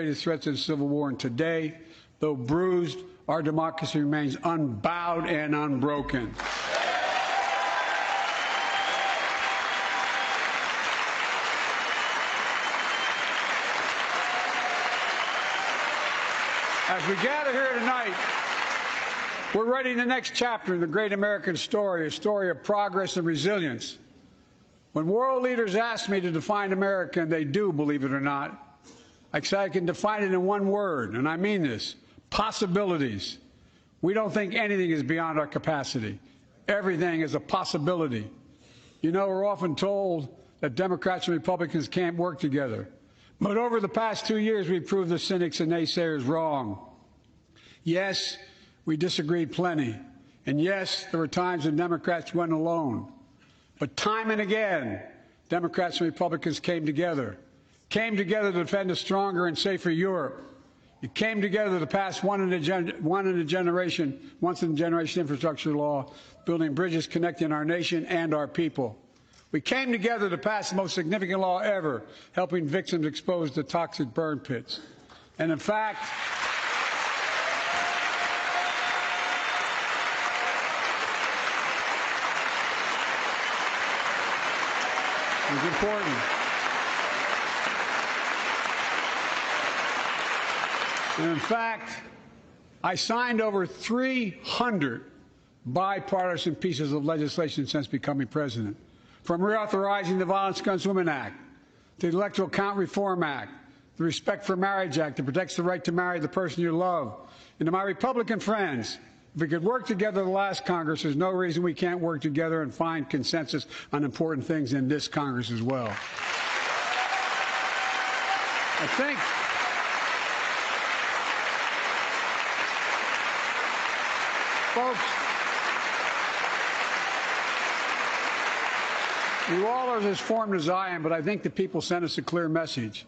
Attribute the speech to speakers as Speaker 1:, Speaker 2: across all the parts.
Speaker 1: greatest threats to the Civil War, and today, though bruised, our democracy remains unbowed and unbroken. As we gather here tonight, we're writing the next chapter in the great American story, a story of progress and resilience. When world leaders ask me to define America, and they do, believe it or not, I can define it in one word, and I mean this: possibilities. We don't think anything is beyond our capacity. Everything is a possibility. You know, we're often told that Democrats and Republicans can't work together. But over the past 2 years, we've proved the cynics and naysayers wrong. Yes, we disagreed plenty. And yes, there were times when Democrats went alone. But time and again, Democrats and Republicans came together to defend a stronger and safer Europe. It came together to pass once-in-a-generation infrastructure law, building bridges connecting our nation and our people. We came together to pass the most significant law ever, helping victims exposed to toxic burn pits. And in fact, it's important. And in fact, I signed over 300 bipartisan pieces of legislation since becoming president, from reauthorizing the Violence Against Women Act, to the Electoral Count Reform Act, the Respect for Marriage Act that protects the right to marry the person you love. And to my Republican friends, if we could work together the last Congress, there's no reason we can't work together and find consensus on important things in this Congress as well. I think folks, you all are as formed as I am, but I think the people sent us a clear message.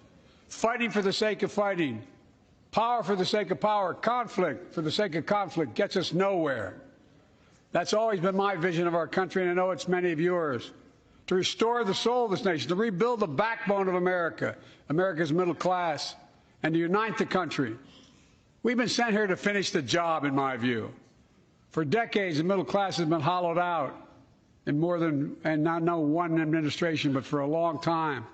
Speaker 1: Fighting for the sake of fighting, power for the sake of power, conflict for the sake of conflict gets us nowhere. That's always been my vision of our country, and I know it's many of yours. To restore the soul of this nation, to rebuild the backbone of America, America's middle class, and to unite the country. We've been sent here to finish the job, in my view. For decades, the middle class has been hollowed out in more than, and not no one administration, but for a long time.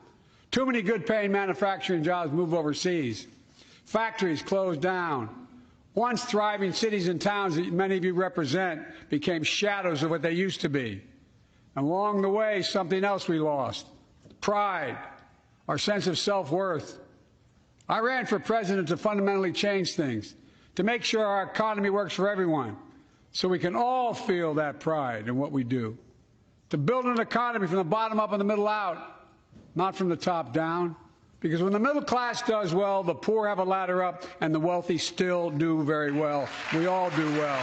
Speaker 1: Too many good-paying manufacturing jobs move overseas. Factories closed down. Once thriving cities and towns that many of you represent became shadows of what they used to be. And along the way, something else we lost: pride, our sense of self-worth. I ran for president to fundamentally change things, to make sure our economy works for everyone, so we can all feel that pride in what we do. To build an economy from the bottom up and the middle out, not from the top down. Because when the middle class does well, the poor have a ladder up, and the wealthy still do very well. We all do well.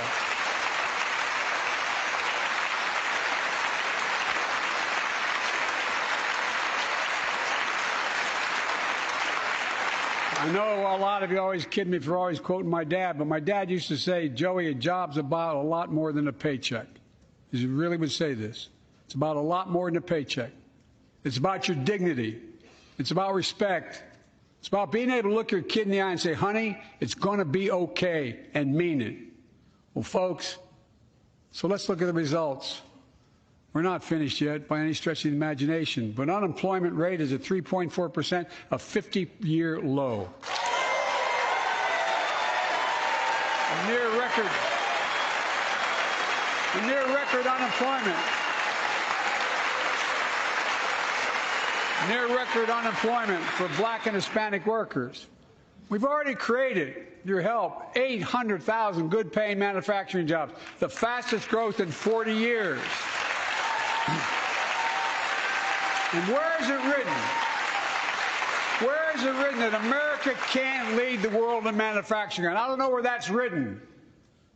Speaker 1: I know a lot of you always kid me for always quoting my dad, but my dad used to say, "Joey, a job's about a lot more than a paycheck." He really would say this. It's about a lot more than a paycheck. It's about your dignity. It's about respect. It's about being able to look your kid in the eye and say, "Honey, it's going to be okay," and mean it. Well, folks, so let's look at the results. We're not finished yet by any stretch of the imagination, but unemployment rate is at 3.4%, a 50-year low. A near record unemployment. Near record unemployment for Black and Hispanic workers. We've already created, your help, 800,000 good-paying manufacturing jobs, the fastest growth in 40 years. And where is it written? Where is it written that America can't lead the world in manufacturing? And I don't know where that's written.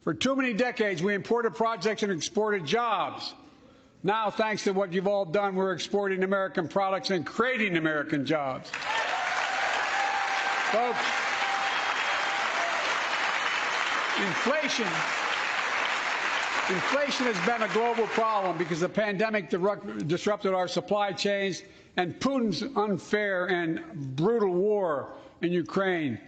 Speaker 1: For too many decades, we imported projects and exported jobs. Now, thanks to what you've all done, we're exporting American products and creating American jobs. Folks, inflation has been a global problem because the pandemic disrupted our supply chains, and Putin's unfair and brutal war in Ukraine.